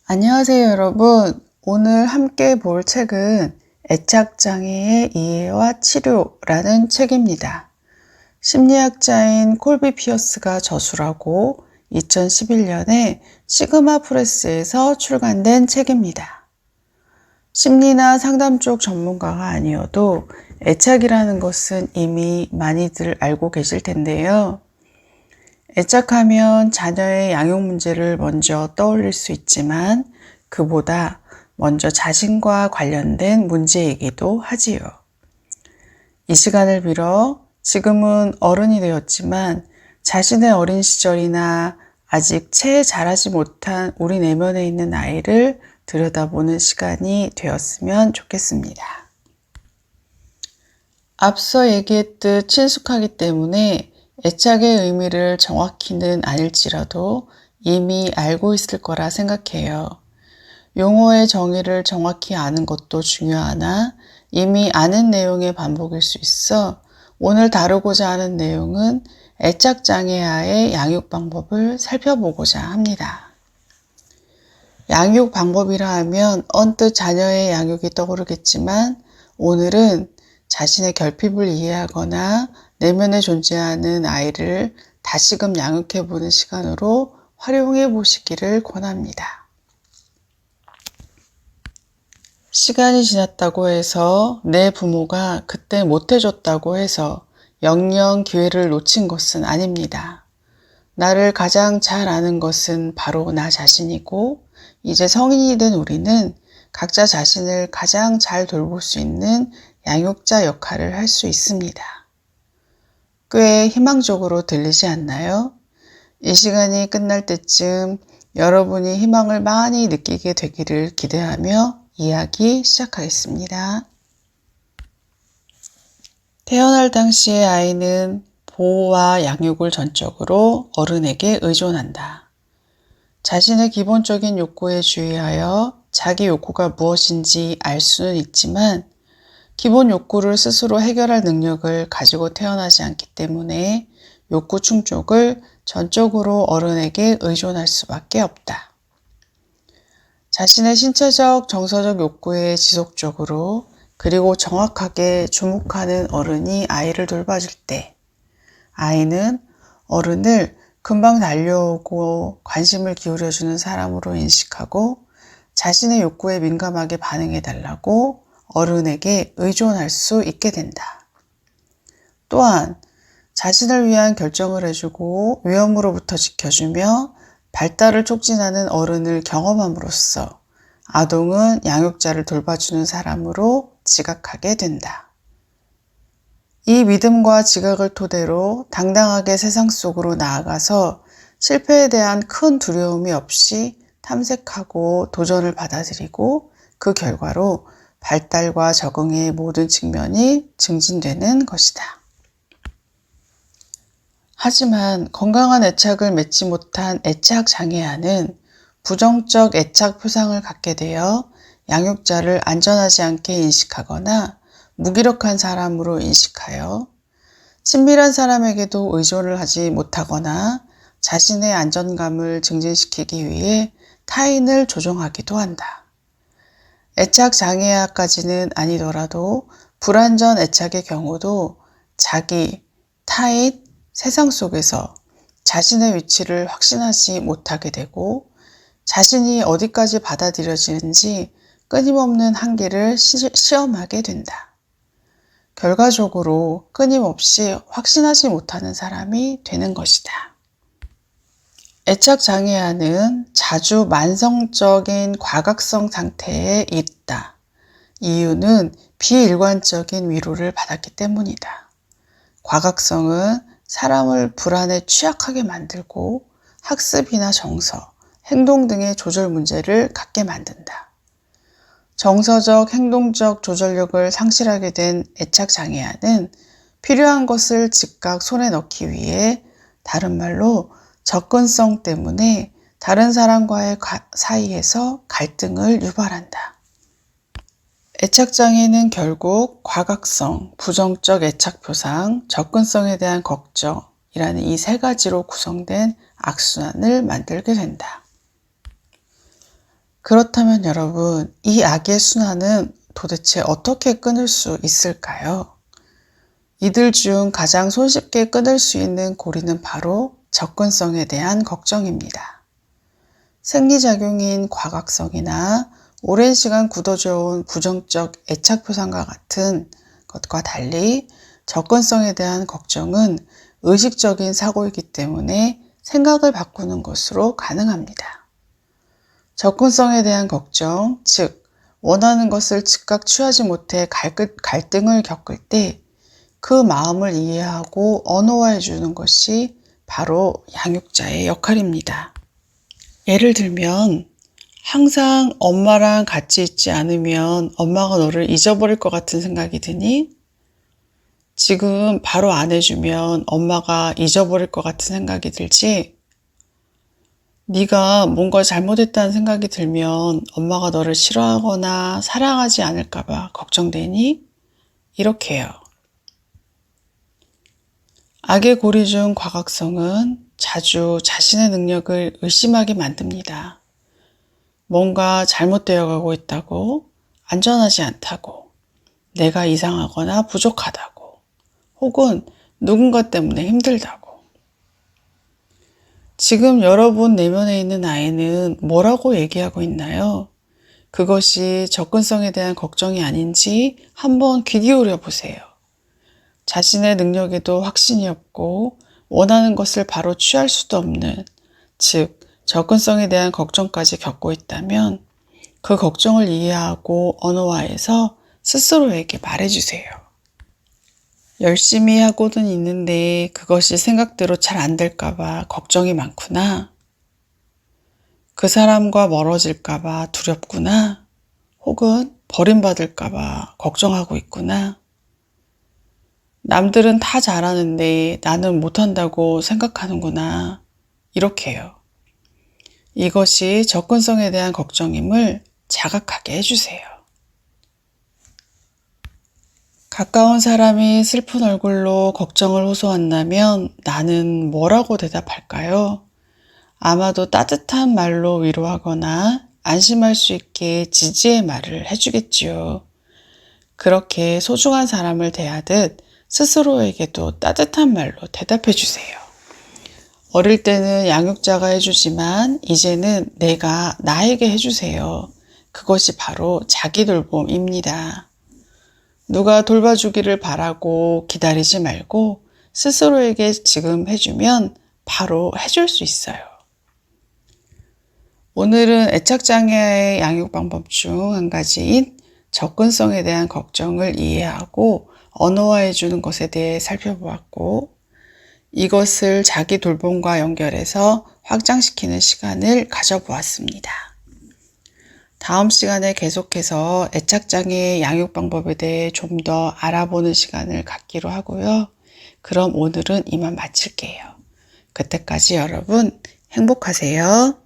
안녕하세요, 여러분. 오늘 함께 볼 책은 애착장애의 이해와 치료라는 책입니다. 심리학자인 콜비 피어스가 저술하고 2011년에 시그마 프레스에서 출간된 책입니다. 심리나 상담 쪽 전문가가 아니어도 애착이라는 것은 이미 많이들 알고 계실 텐데요. 애착하면 자녀의 양육 문제를 먼저 떠올릴 수 있지만 그보다 먼저 자신과 관련된 문제이기도 하지요. 이 시간을 빌어 지금은 어른이 되었지만 자신의 어린 시절이나 아직 채 자라지 못한 우리 내면에 있는 아이를 들여다보는 시간이 되었으면 좋겠습니다. 앞서 얘기했듯 친숙하기 때문에 애착의 의미를 정확히는 아닐지라도 이미 알고 있을 거라 생각해요. 용어의 정의를 정확히 아는 것도 중요하나 이미 아는 내용의 반복일 수 있어 오늘 다루고자 하는 내용은 애착장애아의 양육 방법을 살펴보고자 합니다. 양육 방법이라 하면 언뜻 자녀의 양육이 떠오르겠지만 오늘은 자신의 결핍을 이해하거나 내면에 존재하는 아이를 다시금 양육해보는 시간으로 활용해 보시기를 권합니다. 시간이 지났다고 해서 내 부모가 그때 못해줬다고 해서 영영 기회를 놓친 것은 아닙니다. 나를 가장 잘 아는 것은 바로 나 자신이고 이제 성인이 된 우리는 각자 자신을 가장 잘 돌볼 수 있는 양육자 역할을 할 수 있습니다. 꽤 희망적으로 들리지 않나요? 이 시간이 끝날 때쯤 여러분이 희망을 많이 느끼게 되기를 기대하며 이야기 시작하겠습니다. 태어날 당시의 아이는 보호와 양육을 전적으로 어른에게 의존한다. 자신의 기본적인 욕구에 주의하여 자기 욕구가 무엇인지 알 수는 있지만 기본 욕구를 스스로 해결할 능력을 가지고 태어나지 않기 때문에 욕구 충족을 전적으로 어른에게 의존할 수밖에 없다. 자신의 신체적, 정서적 욕구에 지속적으로 그리고 정확하게 주목하는 어른이 아이를 돌봐줄 때 아이는 어른을 금방 달려오고 관심을 기울여주는 사람으로 인식하고 자신의 욕구에 민감하게 반응해달라고 어른에게 의존할 수 있게 된다. 또한 자신을 위한 결정을 해주고 위험으로부터 지켜주며 발달을 촉진하는 어른을 경험함으로써 아동은 양육자를 돌봐주는 사람으로 지각하게 된다. 이 믿음과 지각을 토대로 당당하게 세상 속으로 나아가서 실패에 대한 큰 두려움이 없이 탐색하고 도전을 받아들이고 그 결과로 발달과 적응의 모든 측면이 증진되는 것이다. 하지만 건강한 애착을 맺지 못한 애착장애아는 부정적 애착 표상을 갖게 되어 양육자를 안전하지 않게 인식하거나 무기력한 사람으로 인식하여 친밀한 사람에게도 의존을 하지 못하거나 자신의 안전감을 증진시키기 위해 타인을 조종하기도 한다. 애착장애아까지는 아니더라도 불완전 애착의 경우도 자기, 타인, 세상 속에서 자신의 위치를 확신하지 못하게 되고 자신이 어디까지 받아들여지는지 끊임없는 한계를 시험하게 된다. 결과적으로 끊임없이 확신하지 못하는 사람이 되는 것이다. 애착장애아는 자주 만성적인 과각성 상태에 있다. 이유는 비일관적인 위로를 받았기 때문이다. 과각성은 사람을 불안에 취약하게 만들고 학습이나 정서, 행동 등의 조절 문제를 갖게 만든다. 정서적, 행동적 조절력을 상실하게 된 애착장애아는 필요한 것을 즉각 손에 넣기 위해 다른 말로 접근성 때문에 다른 사람과의 사이에서 갈등을 유발한다. 애착장애는 결국 과각성, 부정적 애착표상, 접근성에 대한 걱정이라는 이 세 가지로 구성된 악순환을 만들게 된다. 그렇다면 여러분, 이 악의 순환은 도대체 어떻게 끊을 수 있을까요? 이들 중 가장 손쉽게 끊을 수 있는 고리는 바로 접근성에 대한 걱정입니다. 생리작용인 과각성이나 오랜 시간 굳어져온 부정적 애착표상과 같은 것과 달리 접근성에 대한 걱정은 의식적인 사고이기 때문에 생각을 바꾸는 것으로 가능합니다. 접근성에 대한 걱정, 즉 원하는 것을 즉각 취하지 못해 갈등을 겪을 때 그 마음을 이해하고 언어화해 주는 것이 바로 양육자의 역할입니다. 예를 들면 항상 엄마랑 같이 있지 않으면 엄마가 너를 잊어버릴 것 같은 생각이 드니? 지금 바로 안 해주면 엄마가 잊어버릴 것 같은 생각이 들지? 네가 뭔가 잘못했다는 생각이 들면 엄마가 너를 싫어하거나 사랑하지 않을까 봐 걱정되니? 이렇게요. 악의 고리 중 과각성은 자주 자신의 능력을 의심하게 만듭니다. 뭔가 잘못되어 가고 있다고, 안전하지 않다고, 내가 이상하거나 부족하다고, 혹은 누군가 때문에 힘들다고. 지금 여러분 내면에 있는 아이는 뭐라고 얘기하고 있나요? 그것이 접근성에 대한 걱정이 아닌지 한번 귀 기울여 보세요. 자신의 능력에도 확신이 없고 원하는 것을 바로 취할 수도 없는, 즉 접근성에 대한 걱정까지 겪고 있다면 그 걱정을 이해하고 언어화해서 스스로에게 말해주세요. 열심히 하고는 있는데 그것이 생각대로 잘 안 될까봐 걱정이 많구나. 그 사람과 멀어질까봐 두렵구나. 혹은 버림받을까봐 걱정하고 있구나. 남들은 다 잘하는데 나는 못한다고 생각하는구나. 이렇게 해요. 이것이 접근성에 대한 걱정임을 자각하게 해주세요. 가까운 사람이 슬픈 얼굴로 걱정을 호소한다면 나는 뭐라고 대답할까요? 아마도 따뜻한 말로 위로하거나 안심할 수 있게 지지의 말을 해주겠지요. 그렇게 소중한 사람을 대하듯 스스로에게도 따뜻한 말로 대답해 주세요. 어릴 때는 양육자가 해주지만 이제는 내가 나에게 해주세요. 그것이 바로 자기 돌봄입니다. 누가 돌봐주기를 바라고 기다리지 말고 스스로에게 지금 해주면 바로 해줄 수 있어요. 오늘은 애착장애의 양육 방법 중 한 가지인 접근성에 대한 걱정을 이해하고 언어화해 주는 것에 대해 살펴보았고, 이것을 자기 돌봄과 연결해서 확장시키는 시간을 가져보았습니다. 다음 시간에 계속해서 애착장애의 양육 방법에 대해 좀 더 알아보는 시간을 갖기로 하고요. 그럼 오늘은 이만 마칠게요. 그때까지 여러분 행복하세요.